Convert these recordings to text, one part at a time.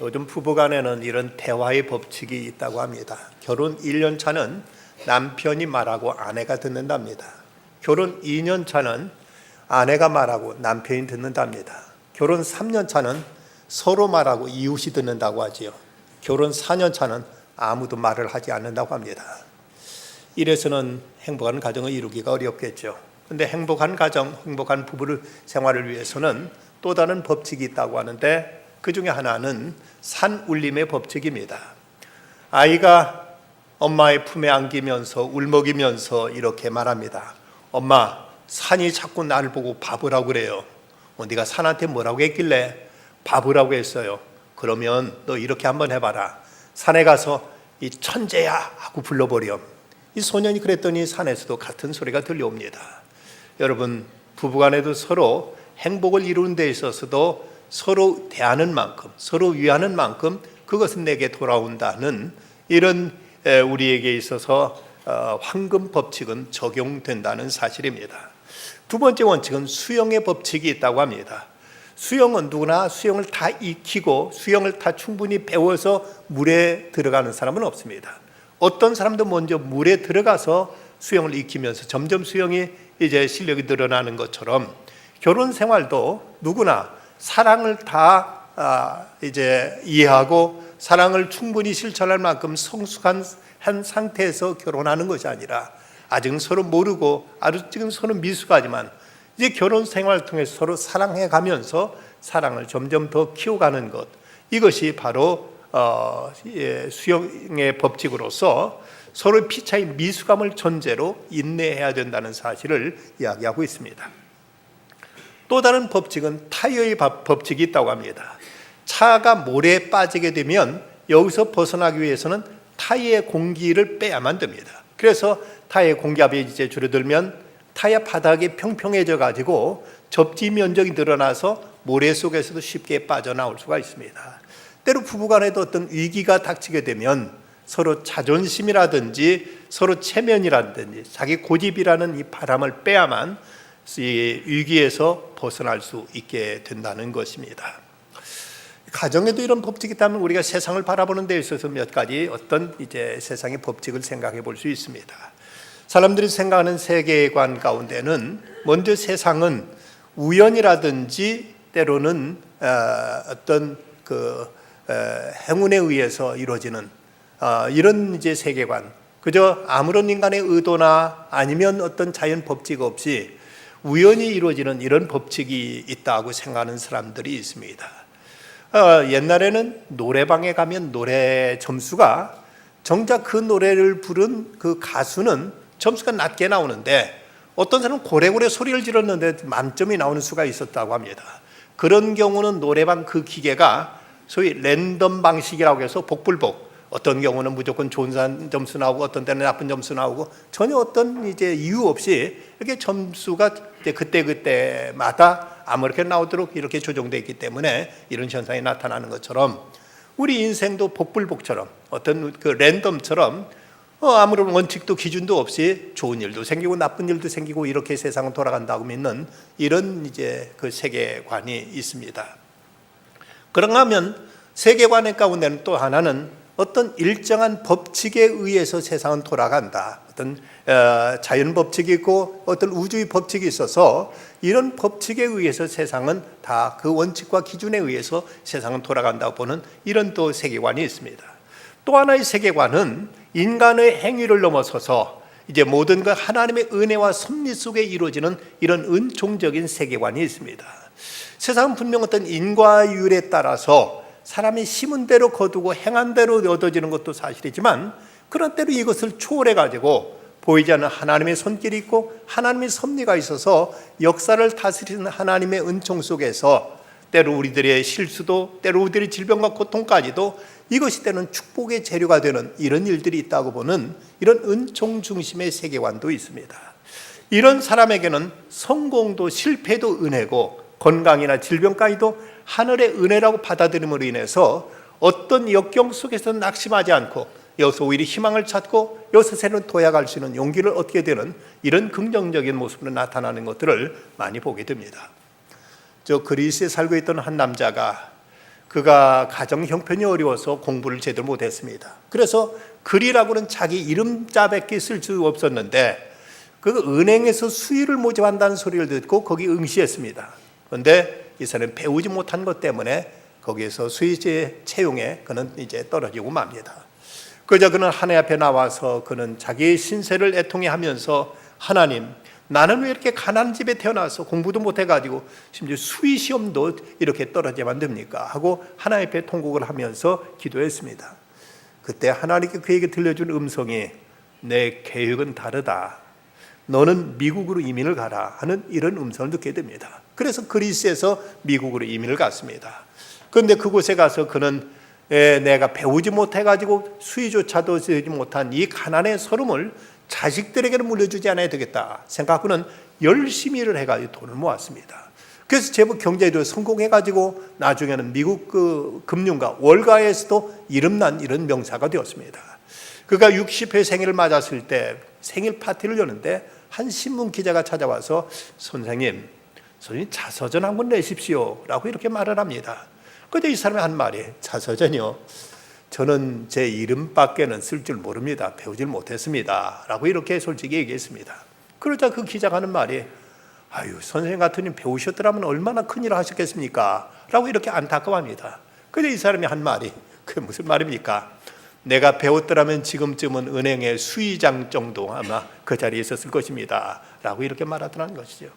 요즘 부부간에는 이런 대화의 법칙이 있다고 합니다. 결혼 1년 차는 남편이 말하고 아내가 듣는답니다. 결혼 2년 차는 아내가 말하고 남편이 듣는답니다. 결혼 3년 차는 서로 말하고 이웃이 듣는다고 하지요. 결혼 4년 차는 아무도 말을 하지 않는다고 합니다. 이래서는 행복한 가정을 이루기가 어렵겠죠. 그런데 행복한 가정, 행복한 부부 생활을 위해서는 또 다른 법칙이 있다고 하는데 그 중에 하나는 산울림의 법칙입니다. 아이가 엄마의 품에 안기면서 울먹이면서 이렇게 말합니다. 엄마, 산이 자꾸 나를 보고 바보라고 그래요. 네가 산한테 뭐라고 했길래 바보라고 했어요. 그러면 너 이렇게 한번 해봐라. 산에 가서 이 천재야 하고 불러버렴. 이 소년이 그랬더니 산에서도 같은 소리가 들려옵니다. 여러분, 부부간에도 서로 행복을 이루는 데 있어서도 서로 대하는 만큼, 서로 위하는 만큼 그것은 내게 돌아온다는 이런 우리에게 있어서 황금 법칙은 적용된다는 사실입니다. 두 번째 원칙은 수영의 법칙이 있다고 합니다. 수영은 누구나 수영을 다 익히고 수영을 다 충분히 배워서 물에 들어가는 사람은 없습니다. 어떤 사람도 먼저 물에 들어가서 수영을 익히면서 점점 수영이 이제 실력이 늘어나는 것처럼 결혼 생활도 누구나 사랑을 다 이제 이해하고 사랑을 충분히 실천할 만큼 성숙한 한 상태에서 결혼하는 것이 아니라 아직은 서로 모르고 아직은 서로 미숙하지만 이제 결혼 생활을 통해서 서로 사랑해 가면서 사랑을 점점 더 키워가는 것, 이것이 바로 수영의 법칙으로서 서로 피 차이 미숙함을 전제로 인내해야 된다는 사실을 이야기하고 있습니다. 또 다른 법칙은 타이어의 법칙이 있다고 합니다. 차가 모래에 빠지게 되면 여기서 벗어나기 위해서는 타이어의 공기를 빼야만 됩니다. 그래서 타이어의 공기압이 이제 줄어들면 타이어 바닥이 평평해져 가지고 접지 면적이 늘어나서 모래 속에서도 쉽게 빠져나올 수가 있습니다. 때로 부부간에도 어떤 위기가 닥치게 되면 서로 자존심이라든지 서로 체면이라든지 자기 고집이라는 이 바람을 빼야만 이 위기에서 벗어날 수 있게 된다는 것입니다. 가정에도 이런 법칙이 있다면 우리가 세상을 바라보는 데 있어서 몇 가지 어떤 이제 세상의 법칙을 생각해 볼 수 있습니다. 사람들이 생각하는 세계관 가운데는 먼저 세상은 우연이라든지 때로는 어떤 행운에 의해서 이루어지는 이런 이제 세계관, 그저 아무런 인간의 의도나 아니면 어떤 자연 법칙 없이 우연히 이루어지는 이런 법칙이 있다고 생각하는 사람들이 있습니다. 옛날에는 노래방에 가면 노래 점수가 정작 그 노래를 부른 그 가수는 점수가 낮게 나오는데 어떤 사람은 고래고래 소리를 질렀는데 만점이 나오는 수가 있었다고 합니다. 그런 경우는 노래방 그 기계가 소위 랜덤 방식이라고 해서 복불복, 어떤 경우는 무조건 좋은 점수 나오고 어떤 때는 나쁜 점수 나오고 전혀 어떤 이제 이유 없이 이렇게 점수가 그때마다 아무렇게 나오도록 이렇게 조정되어 있기 때문에 이런 현상이 나타나는 것처럼 우리 인생도 복불복처럼 어떤 그 랜덤처럼 아무런 원칙도 기준도 없이 좋은 일도 생기고 나쁜 일도 생기고 이렇게 세상은 돌아간다고 믿는 이런 이제 그 세계관이 있습니다. 그런가 하면 세계관 가운데는 또 하나는 어떤 일정한 법칙에 의해서 세상은 돌아간다. 어떤 자연 법칙이 있고 어떤 우주의 법칙이 있어서 이런 법칙에 의해서 세상은 다 그 원칙과 기준에 의해서 세상은 돌아간다고 보는 이런 또 세계관이 있습니다. 또 하나의 세계관은 인간의 행위를 넘어서서 이제 모든 것 하나님의 은혜와 섭리 속에 이루어지는 이런 은총적인 세계관이 있습니다. 세상은 분명 어떤 인과율에 따라서 사람이 심은 대로 거두고 행한 대로 얻어지는 것도 사실이지만 그런 때로 이것을 초월해 가지고 보이지 않는 하나님의 손길이 있고 하나님의 섭리가 있어서 역사를 다스리는 하나님의 은총 속에서 때로 우리들의 실수도 때로 우리들의 질병과 고통까지도 이것이 때로는 축복의 재료가 되는 이런 일들이 있다고 보는 이런 은총 중심의 세계관도 있습니다. 이런 사람에게는 성공도 실패도 은혜고 건강이나 질병까지도 하늘의 은혜라고 받아들임으로 인해서 어떤 역경 속에서 낙심하지 않고 여기서 오히려 희망을 찾고 여기서 새로운 도약할 수 있는 용기를 얻게 되는 이런 긍정적인 모습으로 나타나는 것들을 많이 보게 됩니다. 저 그리스에 살고 있던 한 남자가 그가 가정 형편이 어려워서 공부를 제대로 못했습니다. 그래서 글이라고는 자기 이름자밖에 쓸 수 없었는데 그 은행에서 수의를 모집한다는 소리를 듣고 거기 응시했습니다. 그런데 이 사람이 배우지 못한 것 때문에 거기에서 수의제 채용에 그는 이제 떨어지고 맙니다. 그저 그는 하나님 앞에 나와서 그는 자기의 신세를 애통해 하면서 하나님, 나는 왜 이렇게 가난한 집에 태어나서 공부도 못해가지고 심지어 수의 시험도 이렇게 떨어져만 됩니까? 하고 하나님 앞에 통곡을 하면서 기도했습니다. 그때 하나님께 그에게 들려준 음성이 내 계획은 다르다. 너는 미국으로 이민을 가라 하는 이런 음성을 듣게 됩니다. 그래서 그리스에서 미국으로 이민을 갔습니다. 그런데 그곳에 가서 그는 내가 배우지 못해가지고 수의조차도 쓰지 못한 이 가난의 서름을 자식들에게는 물려주지 않아야 되겠다 생각하고는 열심히 일을 해가지고 돈을 모았습니다. 그래서 제법 경제도 성공해가지고 나중에는 미국 그 금융가 월가에서도 이름난 이런 명사가 되었습니다. 그가 60회 생일을 맞았을 때 생일 파티를 여는데 한 신문 기자가 찾아와서 선생님 자서전 한권 내십시오 라고 이렇게 말을 합니다. 그런데 이 사람이 한 말이 자서전이요? 저는 제 이름밖에는 쓸 줄 모릅니다. 배우질 못했습니다. 라고 이렇게 솔직히 얘기했습니다. 그러자 그 기자가 하는 말이 아유 선생님 같으니 배우셨더라면 얼마나 큰일을 하셨겠습니까? 라고 이렇게 안타까워합니다. 그런데 이 사람이 한 말이 그게 무슨 말입니까? 내가 배웠더라면 지금쯤은 은행의 수의장 정도 아마 그 자리에 있었을 것입니다. 라고 이렇게 말하더라는 것이죠.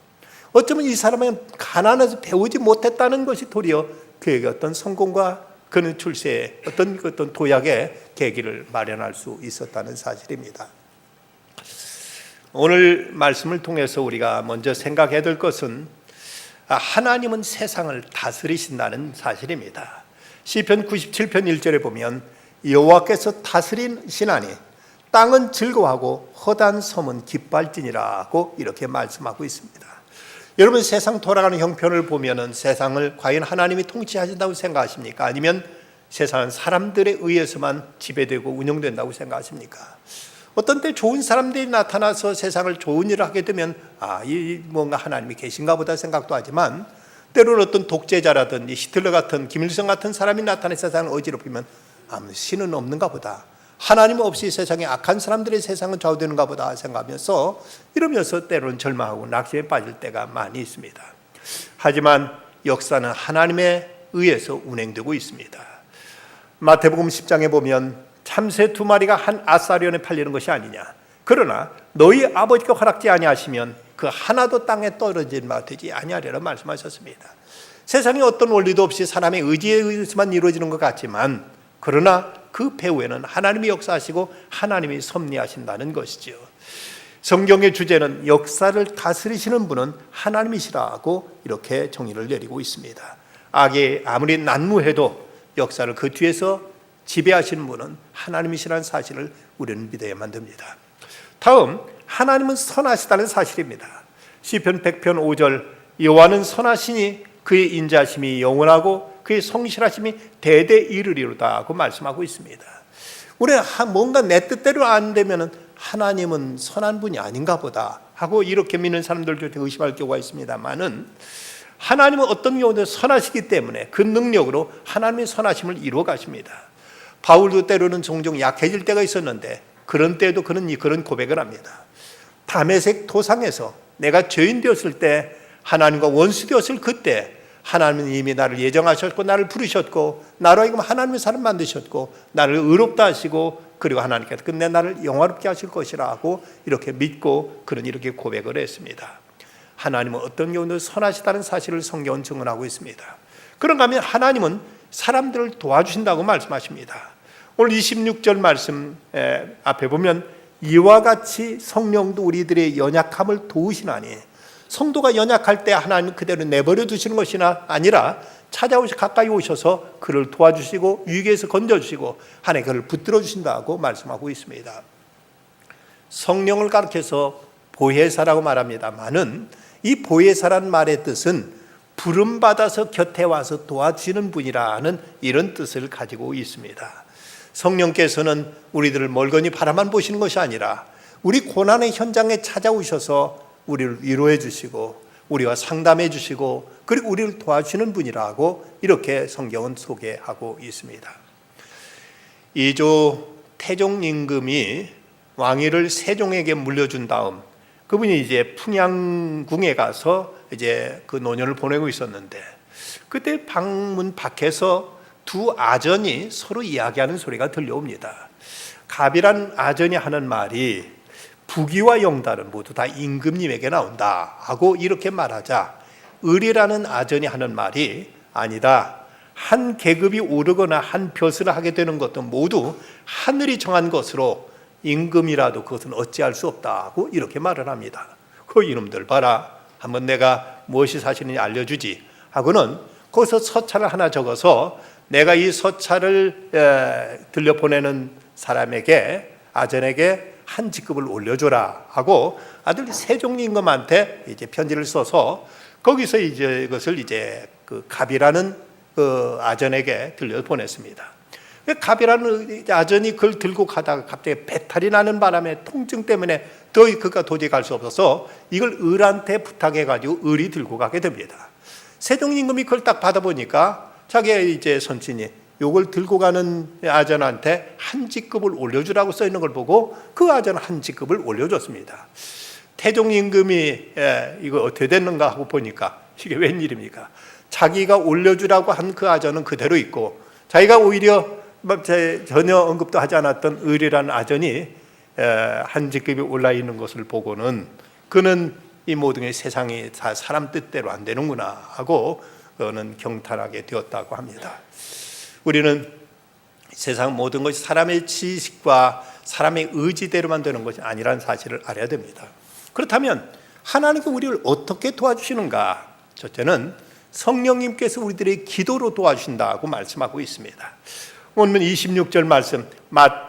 어쩌면 이 사람은 가난해서 배우지 못했다는 것이 도리어 그에게 어떤 성공과 그는 출세의 어떤 도약의 계기를 마련할 수 있었다는 사실입니다. 오늘 말씀을 통해서 우리가 먼저 생각해야 될 것은 하나님은 세상을 다스리신다는 사실입니다. 시편 97편 1절에 보면 여호와께서 다스리시나니 땅은 즐거워하고 허다한 섬은 기뻐할지니라고 이렇게 말씀하고 있습니다. 여러분 세상 돌아가는 형편을 보면은 세상을 과연 하나님이 통치하신다고 생각하십니까? 아니면 세상은 사람들에 의해서만 지배되고 운영된다고 생각하십니까? 어떤 때 좋은 사람들이 나타나서 세상을 좋은 일을 하게 되면 이 뭔가 하나님이 계신가 보다 생각도 하지만 때로는 어떤 독재자라든 히틀러 같은 김일성 같은 사람이 나타나 세상을 어지럽히면 아무 신은 없는가 보다. 하나님 없이 세상에 악한 사람들의 세상은 좌우되는가 보다 생각하면서 이러면서 때로는 절망하고 낙심에 빠질 때가 많이 있습니다. 하지만 역사는 하나님에 의해서 운행되고 있습니다. 마태복음 10장에 보면 참새 2마리가 한 아사리온에 팔리는 것이 아니냐. 그러나 너희 아버지가 허락지 아니하시면 그 하나도 땅에 떨어진 바 되지 아니하리라 말씀하셨습니다. 세상에 어떤 원리도 없이 사람의 의지에 의해서만 이루어지는 것 같지만 그러나 그 배후에는 하나님이 역사하시고 하나님이 섭리하신다는 것이지요. 성경의 주제는 역사를 다스리시는 분은 하나님이시라고 이렇게 정의를 내리고 있습니다. 악이 아무리 난무해도 역사를 그 뒤에서 지배하시는 분은 하나님이시라는 사실을 우리는 믿어야만 됩니다. 다음, 하나님은 선하시다는 사실입니다. 시편 100편 5절 여호와는 선하시니 그의 인자심이 영원하고 그의 성실하심이 대대 이르리로다 고 말씀하고 있습니다. 우리가 뭔가 내 뜻대로 안 되면 하나님은 선한 분이 아닌가 보다 하고 이렇게 믿는 사람들 중에 의심할 경우가 있습니다만은 하나님은 어떤 경우도 선하시기 때문에 그 능력으로 하나님의 선하심을 이루어 가십니다. 바울도 때로는 종종 약해질 때가 있었는데 그런 때에도 그는 그런 고백을 합니다. 다메섹 도상에서 내가 죄인 되었을 때 하나님과 원수 되었을 그때 하나님은 이미 나를 예정하셨고 나를 부르셨고 나로 하여금 하나님의 사람 만드셨고 나를 의롭다 하시고 그리고 하나님께서 끝내 나를 영화롭게 하실 것이라고 이렇게 믿고 그는 이렇게 고백을 했습니다. 하나님은 어떤 경우도 선하시다는 사실을 성경은 증언하고 있습니다. 그런가 하면 하나님은 사람들을 도와주신다고 말씀하십니다. 오늘 26절 말씀 앞에 보면 이와 같이 성령도 우리들의 연약함을 도우시나니 성도가 연약할 때 하나님 그대로 내버려 두시는 것이 아니라 찾아오셔 가까이 오셔서 그를 도와주시고 위기에서 건져주시고 하나님 그를 붙들어 주신다고 말씀하고 있습니다. 성령을 가르쳐서 보혜사라고 말합니다만은 이 보혜사라는 말의 뜻은 부름받아서 곁에 와서 도와주시는 분이라는 이런 뜻을 가지고 있습니다. 성령께서는 우리들을 멀거니 바라만 보시는 것이 아니라 우리 고난의 현장에 찾아오셔서 우리를 위로해 주시고 우리와 상담해 주시고 그리고 우리를 도와주시는 분이라고 이렇게 성경은 소개하고 있습니다. 2조 태종 임금이 왕위를 세종에게 물려준 다음 그분이 이제 풍양궁에 가서 이제 그 노년을 보내고 있었는데 그때 방문 밖에서 두 아전이 서로 이야기하는 소리가 들려옵니다. 갑이란 아전이 하는 말이 부귀와 영달은 모두 다 임금님에게 나온다 하고 이렇게 말하자 을이라는 아전이 하는 말이 아니다. 한 계급이 오르거나 한 벼슬을 하게 되는 것도 모두 하늘이 정한 것으로 임금이라도 그것은 어찌할 수 없다고 이렇게 말을 합니다. 그 이놈들 봐라. 한번 내가 무엇이 사실인지 알려주지 하고는 거기서 서찰을 하나 적어서 내가 이 서찰을 들려보내는 사람에게 아전에게 한 직급을 올려줘라 하고 아들 세종 임금한테 이제 편지를 써서 거기서 이제 이것을 이제 그 갑이라는 그 아전에게 들려 보냈습니다. 갑이라는 아전이 그걸 들고 가다가 갑자기 배탈이 나는 바람에 통증 때문에 그가 도저히 갈 수 없어서 이걸 을한테 부탁해가지고 을이 들고 가게 됩니다. 세종 임금이 그걸 딱 받아보니까 자기의 이제 손친이 요걸 들고 가는 아전한테 한 직급을 올려주라고 써 있는 걸 보고 그 아전은 한 직급을 올려줬습니다. 태종 임금이 이거 어떻게 됐는가 하고 보니까 이게 웬일입니까? 자기가 올려주라고 한 그 아전은 그대로 있고 자기가 오히려 전혀 언급도 하지 않았던 을이라는 아전이 한 직급이 올라 있는 것을 보고는 그는 이 모든 게 세상이 다 사람 뜻대로 안 되는구나 하고 그는 경탄하게 되었다고 합니다. 우리는 세상 모든 것이 사람의 지식과 사람의 의지대로만 되는 것이 아니라는 사실을 알아야 됩니다. 그렇다면 하나님께 우리를 어떻게 도와주시는가? 첫째는 성령님께서 우리들의 기도로 도와주신다고 말씀하고 있습니다. 오늘 26절 말씀,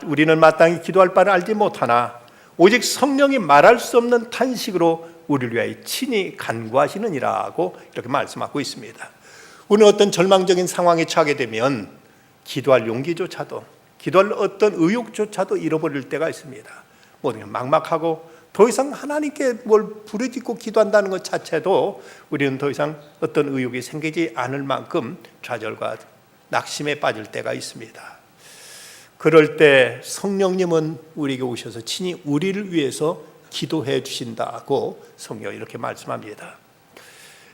우리는 마땅히 기도할 바를 알지 못하나 오직 성령이 말할 수 없는 탄식으로 우리를 위하여 친히 간구하시느니라고 이렇게 말씀하고 있습니다. 우리는 어떤 절망적인 상황에 처하게 되면 기도할 용기조차도, 기도할 어떤 의욕조차도 잃어버릴 때가 있습니다. 모든 게 막막하고 더 이상 하나님께 뭘 부르짖고 기도한다는 것 자체도 우리는 더 이상 어떤 의욕이 생기지 않을 만큼 좌절과 낙심에 빠질 때가 있습니다. 그럴 때 성령님은 우리에게 오셔서 친히 우리를 위해서 기도해 주신다고 성경이 이렇게 말씀합니다.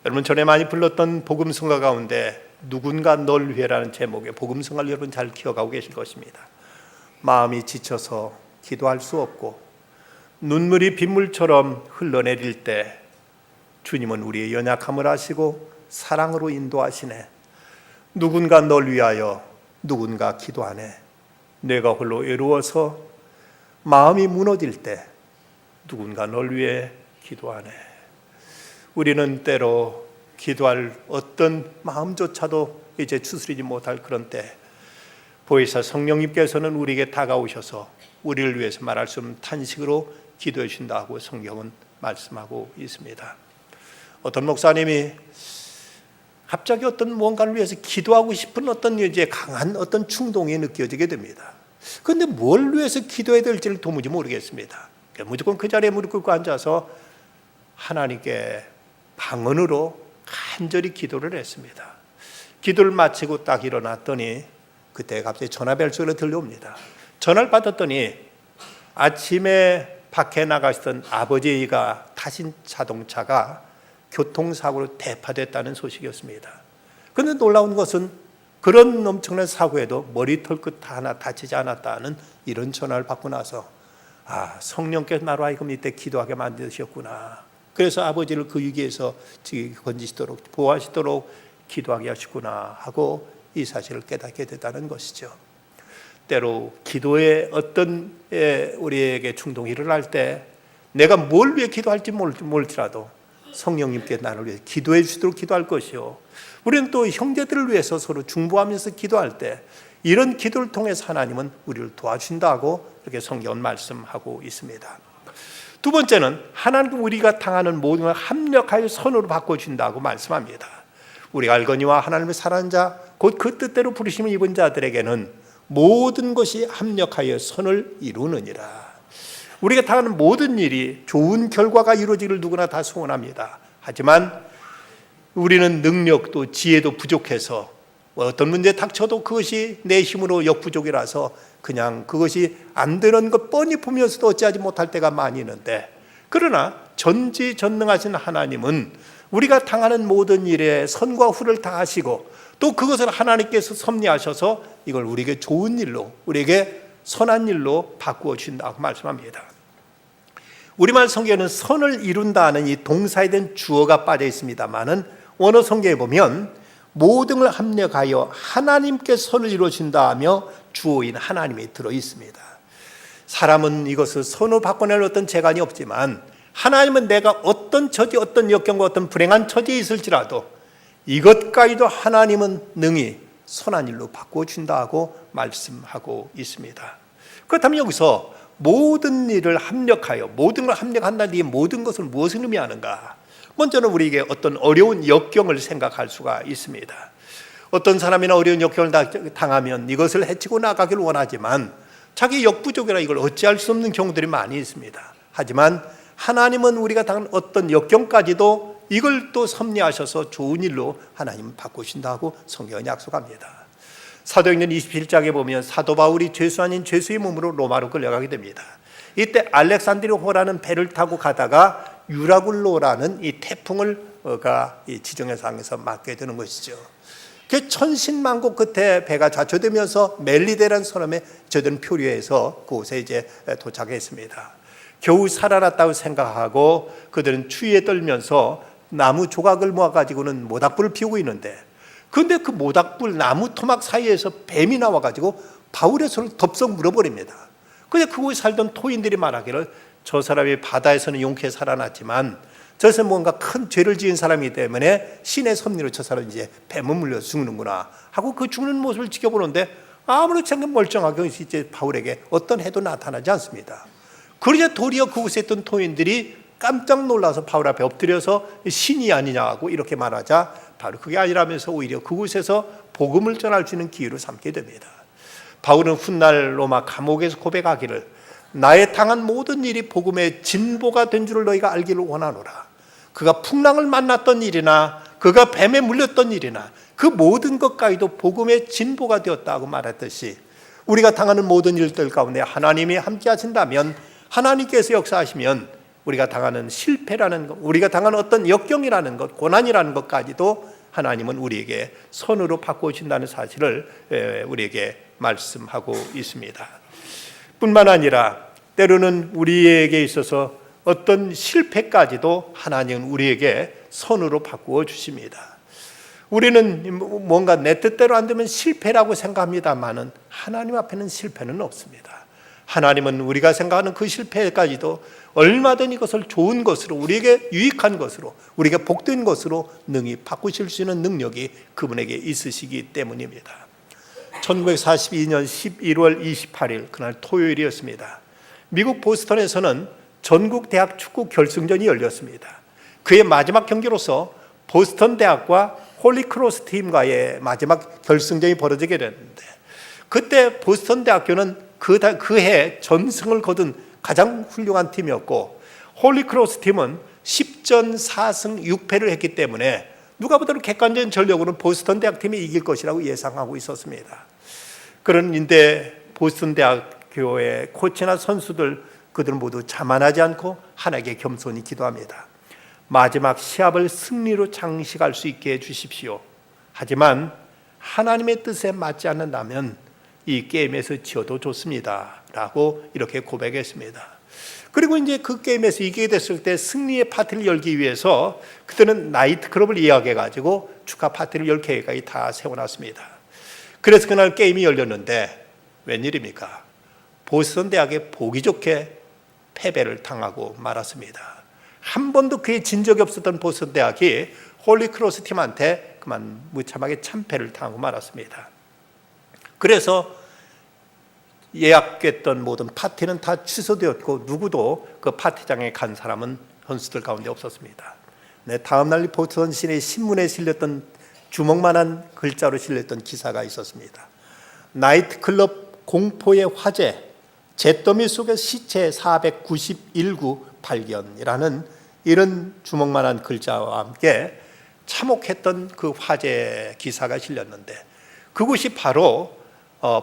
여러분 전에 많이 불렀던 복음성가 가운데 누군가 널 위해라는 제목의 복음성가를 여러분 잘 기억하고 계실 것입니다. 마음이 지쳐서 기도할 수 없고 눈물이 빗물처럼 흘러내릴 때 주님은 우리의 연약함을 아시고 사랑으로 인도하시네. 누군가 널 위하여 누군가 기도하네. 내가 홀로 외로워서 마음이 무너질 때 누군가 널 위해 기도하네. 우리는 때로 기도할 어떤 마음조차도 이제 추스리지 못할 그런 때 보혜사 성령님께서는 우리에게 다가오셔서 우리를 위해서 말할 수 없는 탄식으로 기도해 주신다고 성경은 말씀하고 있습니다. 어떤 목사님이 갑자기 어떤 무언가를 위해서 기도하고 싶은 어떤 이제 강한 어떤 충동이 느껴지게 됩니다. 그런데 뭘 위해서 기도해야 될지를 도무지 모르겠습니다. 무조건 그 자리에 무릎 꿇고 앉아서 하나님께 방언으로 간절히 기도를 했습니다. 기도를 마치고 딱 일어났더니 그때 갑자기 전화벨 소리가 들려옵니다. 전화를 받았더니 아침에 밖에 나가시던 아버지가 타신 자동차가 교통사고로 대파됐다는 소식이었습니다. 그런데 놀라운 것은 그런 엄청난 사고에도 머리털 끝 하나 다치지 않았다는 이런 전화를 받고 나서 성령께서 나로 하여금 이때 기도하게 만드셨구나. 그래서 아버지를 그 위기에서 건지시도록 보호하시도록 기도하게 하시구나 하고 이 사실을 깨닫게 됐다는 것이죠. 때로 기도에 어떤 우리에게 충동이 일어날 때 내가 뭘 위해 기도할지 모를지라도 성령님께 나를 위해 기도해 주시도록 기도할 것이요. 우리는 또 형제들을 위해서 서로 중보하면서 기도할 때 이런 기도를 통해서 하나님은 우리를 도와주신다고 이렇게 성경은 말씀하고 있습니다. 두 번째는 하나님은 우리가 당하는 모든 걸 합력하여 선으로 바꿔준다고 말씀합니다. 우리가 알거니와 하나님을 사랑하는 자 곧 그 뜻대로 부르심을 입은 자들에게는 모든 것이 합력하여 선을 이루느니라. 우리가 당하는 모든 일이 좋은 결과가 이루어지기를 누구나 다 소원합니다. 하지만 우리는 능력도 지혜도 부족해서 어떤 문제 닥쳐도 그것이 내 힘으로 역부족이라서 그냥 그것이 안 되는 것 뻔히 보면서도 어찌하지 못할 때가 많이 있는데, 그러나 전지전능하신 하나님은 우리가 당하는 모든 일에 선과 후를 다 하시고 또 그것을 하나님께서 섭리하셔서 이걸 우리에게 좋은 일로, 우리에게 선한 일로 바꾸어 주신다고 말씀합니다. 우리말 성경에는 선을 이룬다는 이 동사에 대한 주어가 빠져 있습니다만은 원어 성경에 보면 모든 걸 합력하여 하나님께 선을 이루신다 하며 주어인 하나님이 들어 있습니다. 사람은 이것을 선으로 바꿔낼 어떤 재간이 없지만 하나님은 내가 어떤 처지, 어떤 역경과 어떤 불행한 처지에 있을지라도 이것까지도 하나님은 능히 선한 일로 바꾸어 준다고 말씀하고 있습니다. 그렇다면 여기서 모든 일을 합력하여, 모든 걸 합력한다는 이 모든 것을 무엇을 의미하는가? 먼저는 우리에게 어떤 어려운 역경을 생각할 수가 있습니다. 어떤 사람이나 어려운 역경을 당하면 이것을 헤치고 나가기를 원하지만 자기 역부족이라 이걸 어찌할 수 없는 경우들이 많이 있습니다. 하지만 하나님은 우리가 당한 어떤 역경까지도 이걸 또 섭리하셔서 좋은 일로 하나님은 바꾸신다고 성경은 약속합니다. 사도행전 27장에 보면 사도 바울이 죄수 아닌 죄수의 몸으로 로마로 끌려가게 됩니다. 이때 알렉산드리아호라는 배를 타고 가다가 유라굴로라는 이 태풍을 이 지정의 상에서 맞게 되는 것이죠. 그 천신만고 끝에 배가 좌초되면서 멜리데라는 섬에 저들은 표류해서 그곳에 이제 도착했습니다. 겨우 살아났다고 생각하고 그들은 추위에 떨면서 나무 조각을 모아가지고는 모닥불을 피우고 있는데, 그런데 그 모닥불 나무 토막 사이에서 뱀이 나와가지고 바울의 손을 덥석 물어버립니다. 그런데 그곳에 살던 토인들이 말하기를 저 사람이 바다에서는 용케 살아났지만 저에서 뭔가 큰 죄를 지은 사람이기 때문에 신의 섭리로 저 사람이 이제 뱀을 물려 죽는구나 하고 그 죽는 모습을 지켜보는데 아무렇지 않게 멀쩡하게 이제 바울에게 어떤 해도 나타나지 않습니다. 그러자 도리어 그곳에 있던 토인들이 깜짝 놀라서 바울 앞에 엎드려서 신이 아니냐고 이렇게 말하자 바로 그게 아니라면서 오히려 그곳에서 복음을 전할 수 있는 기회로 삼게 됩니다. 바울은 훗날 로마 감옥에서 고백하기를 나의 당한 모든 일이 복음의 진보가 된 줄을 너희가 알기를 원하노라. 그가 풍랑을 만났던 일이나 그가 뱀에 물렸던 일이나 그 모든 것까지도 복음의 진보가 되었다고 말했듯이 우리가 당하는 모든 일들 가운데 하나님이 함께 하신다면, 하나님께서 역사하시면 우리가 당하는 실패라는 것, 우리가 당하는 어떤 역경이라는 것, 고난이라는 것까지도 하나님은 우리에게 선으로 바꿔주신다는 사실을 우리에게 말씀하고 있습니다. 뿐만 아니라 때로는 우리에게 있어서 어떤 실패까지도 하나님은 우리에게 선으로 바꾸어 주십니다. 우리는 뭔가 내 뜻대로 안 되면 실패라고 생각합니다만은 하나님 앞에는 실패는 없습니다. 하나님은 우리가 생각하는 그 실패까지도 얼마든 이것을 좋은 것으로, 우리에게 유익한 것으로, 우리에게 복된 것으로 능히 바꾸실 수 있는 능력이 그분에게 있으시기 때문입니다. 1942년 11월 28일 그날 토요일이었습니다. 미국 보스턴에서는 전국 대학 축구 결승전이 열렸습니다. 그의 마지막 경기로서 보스턴 대학과 홀리크로스 팀과의 마지막 결승전이 벌어지게 됐는데, 그때 보스턴 대학교는 그해 전승을 거둔 가장 훌륭한 팀이었고 홀리크로스 팀은 10전 4승 6패를 했기 때문에 누가 보더라도 객관적인 전력으로는 보스턴 대학팀이 이길 것이라고 예상하고 있었습니다. 그런데 보스턴 대학교의 코치나 선수들, 그들은 모두 자만하지 않고 하나님께 겸손히 기도합니다. 마지막 시합을 승리로 장식할 수 있게 해주십시오. 하지만 하나님의 뜻에 맞지 않는다면 이 게임에서 지어도 좋습니다 라고 이렇게 고백했습니다. 그리고 이제 그 게임에서 이기게 됐을 때 승리의 파티를 열기 위해서 그때는 나이트클럽을 예약해 가지고 축하 파티를 열 계획까지 다 세워놨습니다. 그래서 그날 게임이 열렸는데 웬일입니까? 보스턴 대학에 보기 좋게 패배를 당하고 말았습니다. 한 번도 그에 진 적이 없었던 보스턴 대학이 홀리크로스 팀한테 그만 무참하게 참패를 당하고 말았습니다. 그래서 예약했던 모든 파티는 다 취소되었고 누구도 그 파티장에 간 사람은 선수들 가운데 없었습니다. 다음날 보스턴 시내 신문에 실렸던 주먹만한 글자로 실렸던 기사가 있었습니다. 나이트클럽 공포의 화재, 잿더미 속의 시체 491구 발견이라는 이런 주먹만한 글자와 함께 참혹했던 그 화재 기사가 실렸는데, 그곳이 바로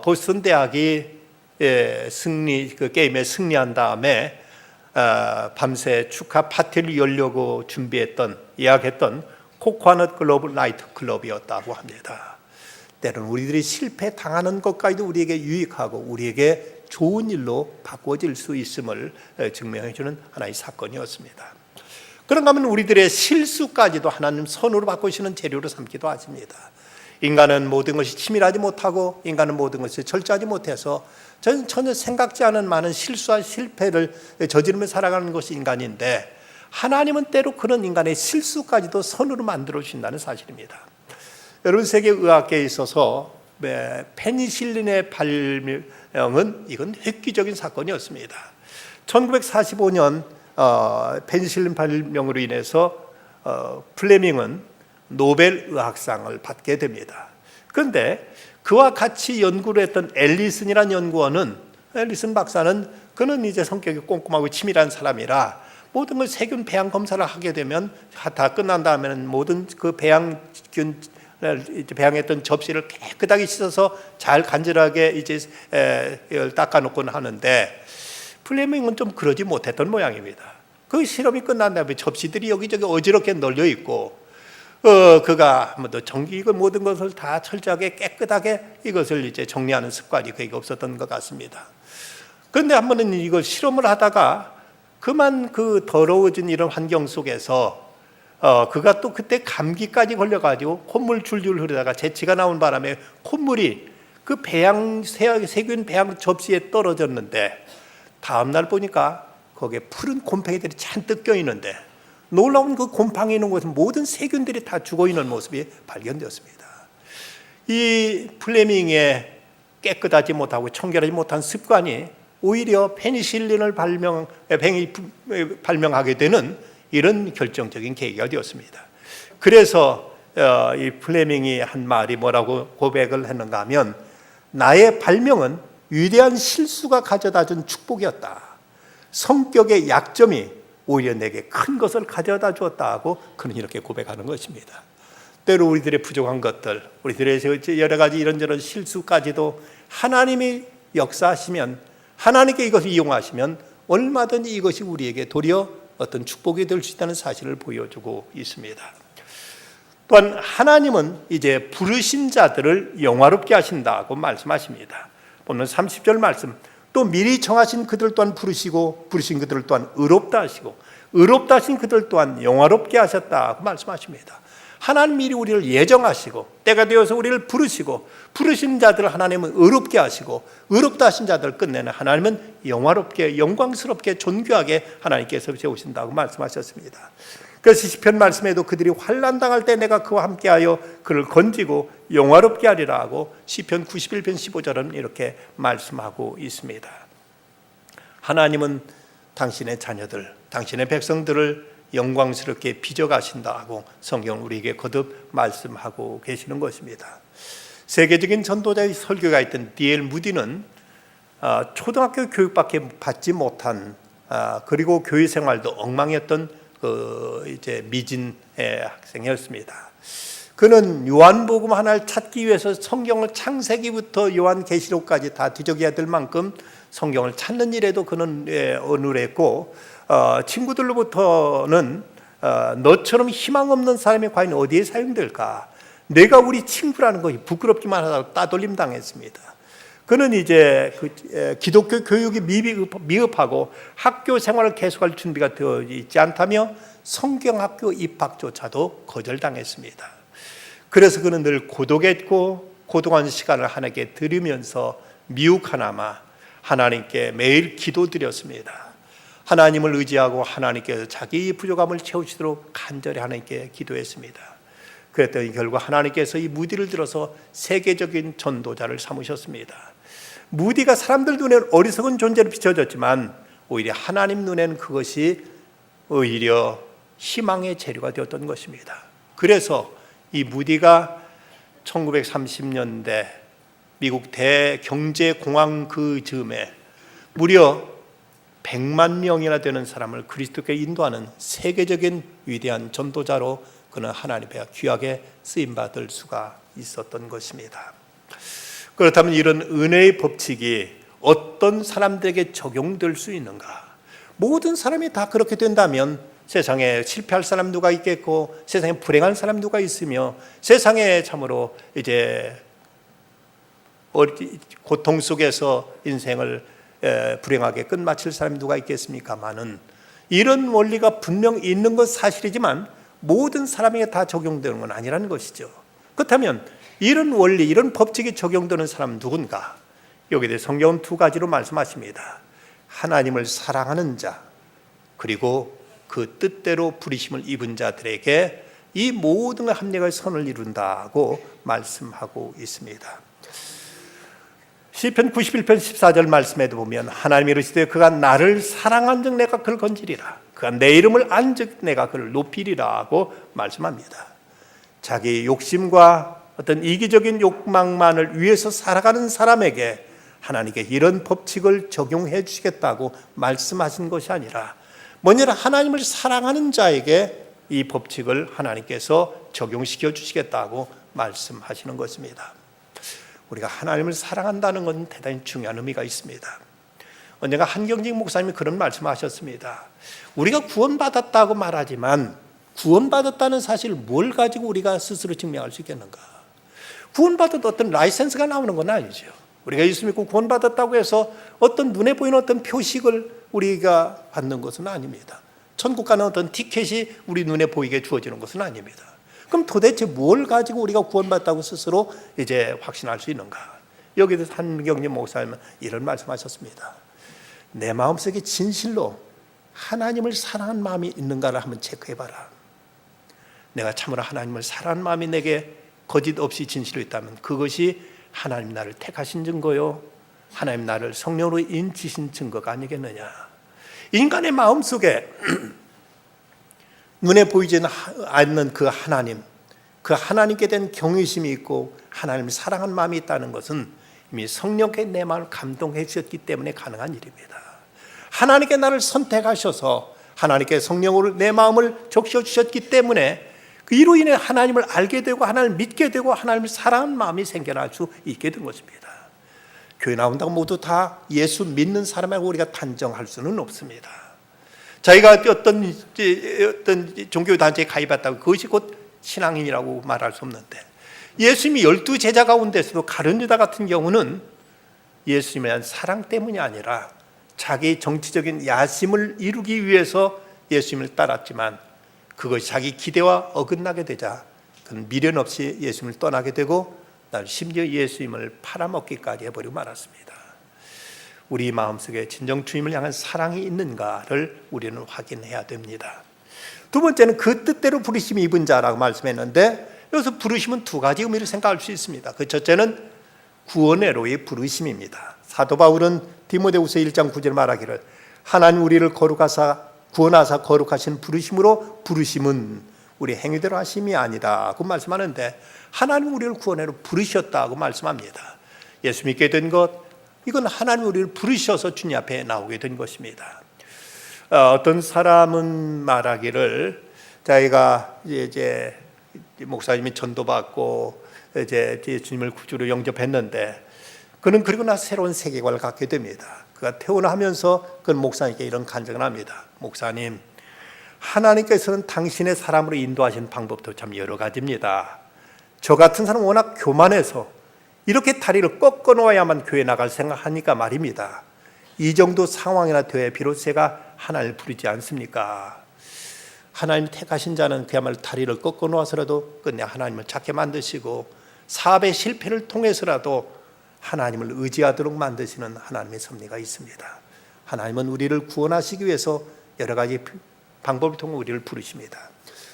보스턴 대학이 그 게임에 승리한 다음에 밤새 축하 파티를 열려고 예약했던 코코넛 글로브 나이트 클럽이었다고 합니다. 때로는 우리들이 실패 당하는 것까지도 우리에게 유익하고 우리에게 좋은 일로 바꿔질 수 있음을 증명해 주는 하나의 사건이었습니다. 그런가 하면 우리들의 실수까지도 하나님 선으로 바꾸시는 재료로 삼기도 하십니다. 인간은 모든 것이 치밀하지 못하고 인간은 모든 것이 철저하지 못해서 저는 전혀 생각지 않은 많은 실수와 실패를 저지르며 살아가는 것이 인간인데, 하나님은 때로 그런 인간의 실수까지도 선으로 만들어 주신다는 사실입니다. 여러분, 세계 의학계에 있어서 페니실린의 발명은 이건 획기적인 사건이었습니다. 1945년 페니실린 발명으로 인해서 플레밍은 노벨 의학상을 받게 됩니다. 그런데 그와 같이 연구를 했던 앨리슨 박사는 그는 이제 성격이 꼼꼼하고 치밀한 사람이라 모든 걸 세균 배양 검사를 하게 되면 다 끝난 다음에는 모든 그 배양했던 접시를 깨끗하게 씻어서 잘 간절하게 이제 닦아놓곤 하는데, 플레밍은 좀 그러지 못했던 모양입니다. 그 실험이 끝난 다음에 접시들이 여기저기 어지럽게 널려 있고, 그가 이거 모든 것을 다 철저하게 깨끗하게 이것을 이제 정리하는 습관이 그에게 없었던 것 같습니다. 그런데 한 번은 이걸 실험을 하다가 그만 그 더러워진 이런 환경 속에서 그가 또 그때 감기까지 걸려가지고 콧물 줄줄 흐르다가 재치가 나온 바람에 콧물이 그 세균 배양 접시에 떨어졌는데, 다음날 보니까 거기에 푸른 곰팡이들이 잔뜩 껴있는데, 놀라운 그 곰팡이 있는 곳에 모든 세균들이 다 죽어있는 모습이 발견되었습니다. 이 플레밍의 깨끗하지 못하고 청결하지 못한 습관이 오히려 페니실린을 발명하게 되는 이런 결정적인 계기가 되었습니다. 그래서 이 플레밍이 한 말이 뭐라고 고백을 했는가 하면, 나의 발명은 위대한 실수가 가져다준 축복이었다. 성격의 약점이 오히려 내게 큰 것을 가져다 주었다 하고 그는 이렇게 고백하는 것입니다. 때로 우리들의 부족한 것들, 우리들의 여러 가지 이런저런 실수까지도 하나님이 역사하시면, 하나님께 이것을 이용하시면 얼마든지 이것이 우리에게 도리어 어떤 축복이 될 수 있다는 사실을 보여주고 있습니다. 또한 하나님은 이제 부르신 자들을 영화롭게 하신다고 말씀하십니다. 보면 30절 말씀, 또 미리 정하신 그들 또한 부르시고 부르신 그들 또한 의롭다 하시고 의롭다 하신 그들 또한 영화롭게 하셨다고 말씀하십니다. 하나님 미리 우리를 예정하시고 때가 되어서 우리를 부르시고 부르신 자들을 하나님은 의롭게 하시고 의롭다 하신 자들을 끝내는 하나님은 영화롭게 영광스럽게 존귀하게 하나님께서 세우신다고 말씀하셨습니다. 그래서 시편 말씀에도 그들이 환난 당할 때 내가 그와 함께하여 그를 건지고 영화롭게 하리라 하고 시편 91편 15절은 이렇게 말씀하고 있습니다. 하나님은 당신의 자녀들, 당신의 백성들을 영광스럽게 빚어가신다고 성경 우리에게 거듭 말씀하고 계시는 것입니다. 세계적인 전도자의 설교가 있던 D.L. 무디는 초등학교 교육밖에 받지 못한 그리고 교회 생활도 엉망이었던 이제 미진의 학생이었습니다. 그는 요한복음 하나를 찾기 위해서 성경을 창세기부터 요한계시록까지 다 뒤적여야 될 만큼 성경을 찾는 일에도 그는 어눌했고, 친구들로부터는 너처럼 희망 없는 사람이 과연 어디에 사용될까? 내가 우리 친구라는 것이 부끄럽기만 하다고 따돌림 당했습니다. 그는 이제 기독교 교육이 미흡하고 학교 생활을 계속할 준비가 되어 있지 않다며 성경학교 입학조차도 거절당했습니다. 그래서 그는 늘 고독했고 고독한 시간을 하나님께 드리면서 미혹하나마 하나님께 매일 기도드렸습니다. 하나님을 의지하고 하나님께서 자기 부족함을 채우시도록 간절히 하나님께 기도했습니다. 그랬더니 결국 하나님께서 이 무디를 들어서 세계적인 전도자를 삼으셨습니다. 무디가 사람들 눈에는 어리석은 존재로 비춰졌지만 오히려 하나님 눈에는 그것이 오히려 희망의 재료가 되었던 것입니다. 그래서 이 무디가 1930년대 미국 대경제공황 그 즈음에 무려 100만 명이나 되는 사람을 그리스도께 인도하는 세계적인 위대한 전도자로 그는 하나님의 귀하게 쓰임받을 수가 있었던 것입니다. 그렇다면 이런 은혜의 법칙이 어떤 사람들에게 적용될 수 있는가? 모든 사람이 다 그렇게 된다면 세상에 실패할 사람 누가 있겠고, 세상에 불행한 사람 누가 있으며, 세상에 참으로 이제 고통 속에서 인생을 불행하게 끝마칠 사람이 누가 있겠습니까마는, 이런 원리가 분명 있는 건 사실이지만 모든 사람에게 다 적용되는 건 아니라는 것이죠. 그렇다면 이런 원리, 이런 법칙이 적용되는 사람은 누군가? 여기에 대해 성경은 두 가지로 말씀하십니다. 하나님을 사랑하는 자, 그리고 그 뜻대로 부르심을 입은 자들에게 이 모든 합력의 선을 이룬다고 말씀하고 있습니다. 시편 91편 14절 말씀에도 보면 하나님이 이르시되 그가 나를 사랑한 즉 내가 그를 건지리라, 그가 내 이름을 안 즉 내가 그를 높이리라 하고 말씀합니다. 자기 욕심과 어떤 이기적인 욕망만을 위해서 살아가는 사람에게 하나님께 이런 법칙을 적용해 주시겠다고 말씀하신 것이 아니라, 뭐냐라 하나님을 사랑하는 자에게 이 법칙을 하나님께서 적용시켜 주시겠다고 말씀하시는 것입니다. 우리가 하나님을 사랑한다는 건 대단히 중요한 의미가 있습니다. 언젠가 한경직 목사님이 그런 말씀하셨습니다. 우리가 구원받았다고 말하지만 구원받았다는 사실을 뭘 가지고 우리가 스스로 증명할 수 있겠는가? 구원받은 어떤 라이센스가 나오는 건 아니죠. 우리가 예수 믿고 구원받았다고 해서 어떤 눈에 보이는 어떤 표식을 우리가 받는 것은 아닙니다. 천국 가는 어떤 티켓이 우리 눈에 보이게 주어지는 것은 아닙니다. 그럼 도대체 뭘 가지고 우리가 구원받았다고 스스로 이제 확신할 수 있는가? 여기에 대해서 한경림 목사님은 이런 말씀하셨습니다. 내 마음속에 진실로 하나님을 사랑하는 마음이 있는가를 한번 체크해봐라. 내가 참으로 하나님을 사랑하는 마음이 내게 거짓 없이 진실로 있다면 그것이 하나님 나를 택하신 증거요, 하나님 나를 성령으로 인치신 증거가 아니겠느냐. 인간의 마음속에 눈에 보이지 않는 그 하나님, 그 하나님께 대한 경외심이 있고 하나님을 사랑하는 마음이 있다는 것은 이미 성령께 내 마음을 감동해 주셨기 때문에 가능한 일입니다. 하나님께 나를 선택하셔서 하나님께 성령으로 내 마음을 적셔 주셨기 때문에 이로 인해 하나님을 알게 되고 하나님을 믿게 되고 하나님을 사랑하는 마음이 생겨날 수 있게 된 것입니다. 교회 나온다고 모두 다 예수 믿는 사람이라고 우리가 단정할 수는 없습니다. 자기가 어떤 종교 단체에 가입했다고 그것이 곧 신앙인이라고 말할 수 없는데, 예수님이 12제자 가운데서도 가룟 유다 같은 경우는 예수님에 대한 사랑 때문이 아니라 자기 정치적인 야심을 이루기 위해서 예수님을 따랐지만 그것이 자기 기대와 어긋나게 되자 그는 미련 없이 예수님을 떠나게 되고 심지어 예수님을 팔아먹기까지 해버리고 말았습니다. 우리 마음속에 진정 주님을 향한 사랑이 있는가를 우리는 확인해야 됩니다. 두 번째는 그 뜻대로 부르심이 입은 자라고 말씀했는데, 여기서 부르심은 두 가지 의미를 생각할 수 있습니다. 그 첫째는 구원의로의 부르심입니다. 사도 바울은 디모데후서 1장 9절 말하기를 하나님 우리를 구원하사 거룩하신 부르심으로, 부르심은 우리 행위대로 하심이 아니다 고 말씀하는데, 하나님 우리를 구원으로 부르셨다고 말씀합니다. 예수 믿게 된 것, 이건 하나님 우리를 부르셔서 주님 앞에 나오게 된 것입니다. 어떤 사람은 말하기를, 자기가 이제 목사님이 전도받고 이제 주님을 구주로 영접했는데, 그는 그리고 나서 새로운 세계관을 갖게 됩니다. 그가 태어나면서 그는 목사님께 이런 간증을 합니다. 목사님, 하나님께서는 당신의 사람으로 인도하신 방법도 참 여러 가지입니다. 저 같은 사람은 워낙 교만해서 이렇게 다리를 꺾어 놓아야만 교회 나갈 생각하니까 말입니다. 이 정도 상황이나 돼야 비로소 제가 하나님을 부르지 않습니까? 하나님 택하신 자는 그야말로 다리를 꺾어 놓아서라도 끝내 하나님을 찾게 만드시고 사업의 실패를 통해서라도 하나님을 의지하도록 만드시는 하나님의 섭리가 있습니다. 하나님은 우리를 구원하시기 위해서 여러 가지 방법을 통해 우리를 부르십니다.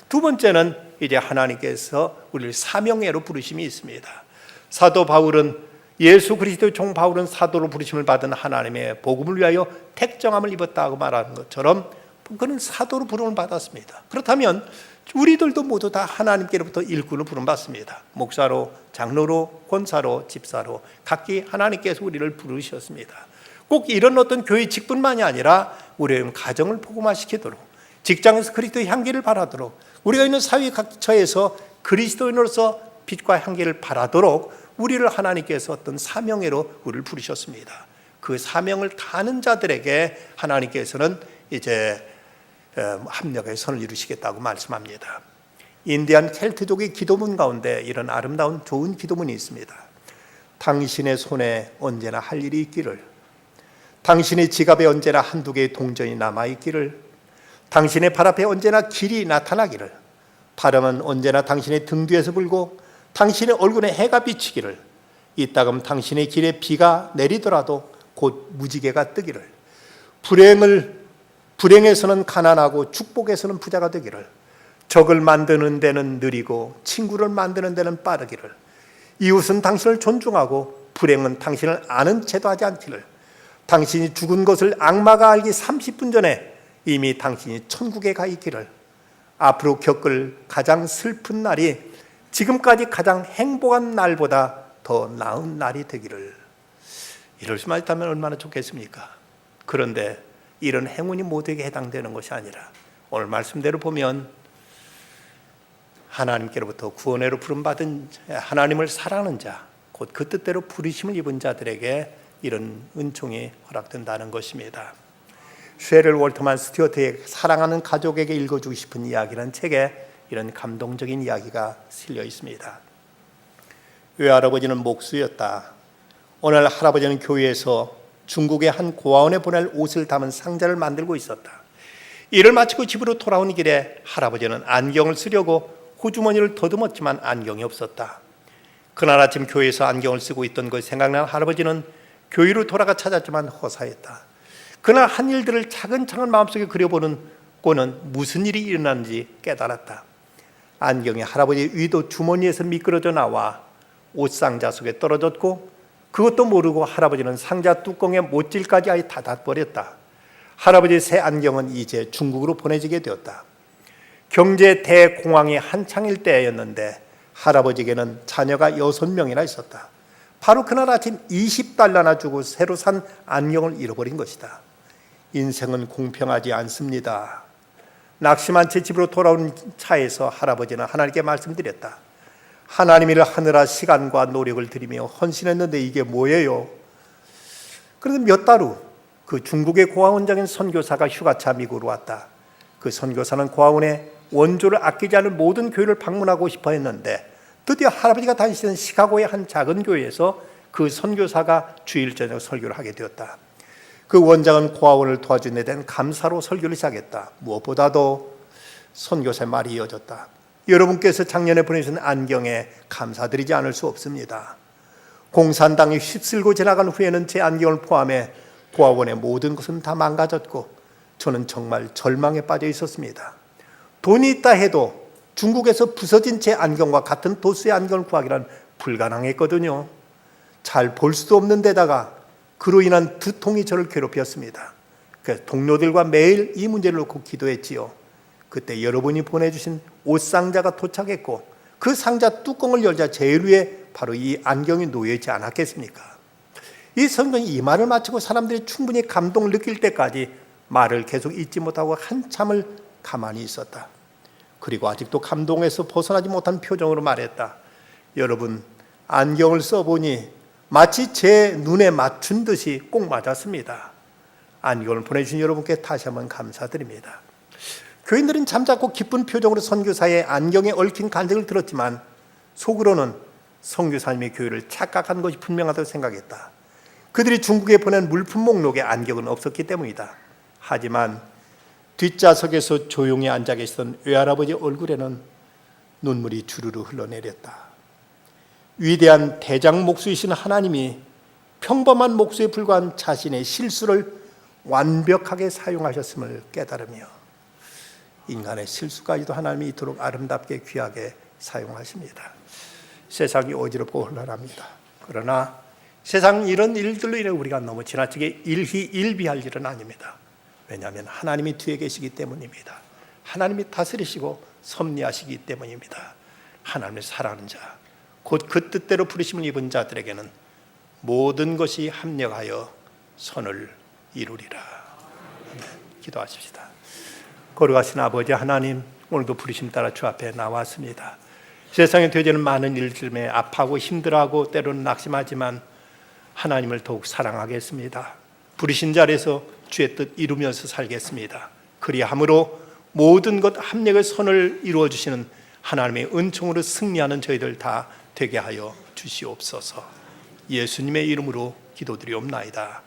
두 번째는 이제 하나님께서 우리를 사명예로 부르심이 있습니다. 사도 바울은, 예수 그리스도의 종 바울은 사도로 부르심을 받은 하나님의 복음을 위하여 택정함을 입었다고 말하는 것처럼 그는 사도로 부름을 받았습니다. 그렇다면 우리들도 모두 다 하나님께로부터 일꾼을 부름받습니다. 목사로, 장로로, 권사로, 집사로 각기 하나님께서 우리를 부르셨습니다. 꼭 이런 어떤 교회 직분만이 아니라 우리의 가정을 복음화시키도록, 직장에서 그리스도의 향기를 발하도록, 우리가 있는 사회 각처에서 그리스도인으로서 빛과 향기를 발하도록 우리를 하나님께서 어떤 사명으로 우리를 부르셨습니다. 그 사명을 다하는 자들에게 하나님께서는 이제 합력의 선을 이루시겠다고 말씀합니다. 인디안 켈트족의 기도문 가운데 이런 아름다운 좋은 기도문이 있습니다. 당신의 손에 언제나 할 일이 있기를, 당신의 지갑에 언제나 한두 개의 동전이 남아있기를, 당신의 발 앞에 언제나 길이 나타나기를, 바람은 언제나 당신의 등 뒤에서 불고 당신의 얼굴에 해가 비치기를, 이따금 당신의 길에 비가 내리더라도 곧 무지개가 뜨기를, 불행에서는 가난하고 축복에서는 부자가 되기를, 적을 만드는 데는 느리고 친구를 만드는 데는 빠르기를, 이웃은 당신을 존중하고 불행은 당신을 아는 채도 하지 않기를, 당신이 죽은 것을 악마가 알기 30분 전에 이미 당신이 천국에 가 있기를, 앞으로 겪을 가장 슬픈 날이 지금까지 가장 행복한 날보다 더 나은 날이 되기를. 이럴 수만 있다면 얼마나 좋겠습니까? 그런데 이런 행운이 모두에게 해당되는 것이 아니라 오늘 말씀대로 보면 하나님께로부터 구원으로 부름받은 하나님을 사랑하는 자, 곧 그 뜻대로 부르심을 입은 자들에게 이런 은총이 허락된다는 것입니다. 쉐럴 월터만 스튜어트의 사랑하는 가족에게 읽어주고 싶은 이야기라는 책에 이런 감동적인 이야기가 실려 있습니다. 외할아버지는 목수였다. 오늘 할아버지는 교회에서 중국의 한 고아원에 보낼 옷을 담은 상자를 만들고 있었다. 일을 마치고 집으로 돌아오는 길에 할아버지는 안경을 쓰려고 호주머니를 더듬었지만 안경이 없었다. 그날 아침 교회에서 안경을 쓰고 있던 것이 생각난 할아버지는 교회로 돌아가 찾았지만 허사했다. 그날 한 일들을 차근차근 마음속에 그려보는 꼴은 무슨 일이 일어났는지 깨달았다. 안경이 할아버지 위도 주머니에서 미끄러져 나와 옷상자 속에 떨어졌고, 그것도 모르고 할아버지는 상자 뚜껑에 못질까지 아예 닫아버렸다. 할아버지의 새 안경은 이제 중국으로 보내지게 되었다. 경제 대공황이 한창일 때였는데 할아버지에게는 자녀가 6명이나 있었다. 바로 그날 아침 20달러나 주고 새로 산 안경을 잃어버린 것이다. 인생은 공평하지 않습니다. 낙심한 채 집으로 돌아온 차에서 할아버지는 하나님께 말씀드렸다. 하나님을 하느라 시간과 노력을 들이며 헌신했는데 이게 뭐예요? 그런데 몇 달 후 그 중국의 고아원장인 선교사가 휴가차 미국으로 왔다. 그 선교사는 고아원에 원조를 아끼지 않을 모든 교회를 방문하고 싶어 했는데 드디어 할아버지가 다니시던 시카고의 한 작은 교회에서 그 선교사가 주일 저녁 설교를 하게 되었다. 그 원장은 고아원을 도와준 데 대한 감사로 설교를 시작했다. 무엇보다도 선교사의 말이 이어졌다. 여러분께서 작년에 보내주신 안경에 감사드리지 않을 수 없습니다. 공산당이 휩쓸고 지나간 후에는 제 안경을 포함해 고아원의 모든 것은 다 망가졌고 저는 정말 절망에 빠져 있었습니다. 돈이 있다 해도 중국에서 부서진 제 안경과 같은 도수의 안경을 구하기란 불가능했거든요. 잘 볼 수도 없는 데다가 그로 인한 두통이 저를 괴롭혔습니다. 그래서 동료들과 매일 이 문제를 놓고 기도했지요. 그때 여러분이 보내주신 옷상자가 도착했고 그 상자 뚜껑을 열자 제일 위에 바로 이 안경이 놓여있지 않았겠습니까? 이 선교는 이 말을 마치고 사람들이 충분히 감동을 느낄 때까지 말을 계속 잊지 못하고 한참을 가만히 있었다. 그리고 아직도 감동에서 벗어나지 못한 표정으로 말했다. 여러분, 안경을 써보니 마치 제 눈에 맞춘 듯이 꼭 맞았습니다. 안경을 보내주신 여러분께 다시 한번 감사드립니다. 교인들은 잠자코 기쁜 표정으로 선교사의 안경에 얽힌 간증을 들었지만 속으로는 선교사님의 교회를 착각한 것이 분명하다고 생각했다. 그들이 중국에 보낸 물품 목록에 안경은 없었기 때문이다. 하지만 뒷좌석에서 조용히 앉아 계시던 외할아버지 얼굴에는 눈물이 주르르 흘러내렸다. 위대한 대장 목수이신 하나님이 평범한 목수에 불과한 자신의 실수를 완벽하게 사용하셨음을 깨달으며 인간의 실수까지도 하나님이 이토록 아름답게 귀하게 사용하십니다. 세상이 어지럽고 혼란합니다. 그러나 세상 이런 일들로 인해 우리가 너무 지나치게 일희일비할 일은 아닙니다. 왜냐하면 하나님이 뒤에 계시기 때문입니다. 하나님이 다스리시고 섭리하시기 때문입니다. 하나님을 사랑하는 자, 곧 그 뜻대로 부르심을 입은 자들에게는 모든 것이 합력하여 선을 이루리라. 기도하십시다. 거룩하신 아버지 하나님, 오늘도 부르심 따라 주 앞에 나왔습니다. 세상에 되지는 많은 일들에 아파하고 힘들어하고 때로는 낙심하지만 하나님을 더욱 사랑하겠습니다. 부르신 자리에서 주의 뜻 이루면서 살겠습니다. 그리함으로 모든 것 합력의 선을 이루어 주시는 하나님의 은총으로 승리하는 저희들 다 되게 하여 주시옵소서. 예수님의 이름으로 기도드리옵나이다.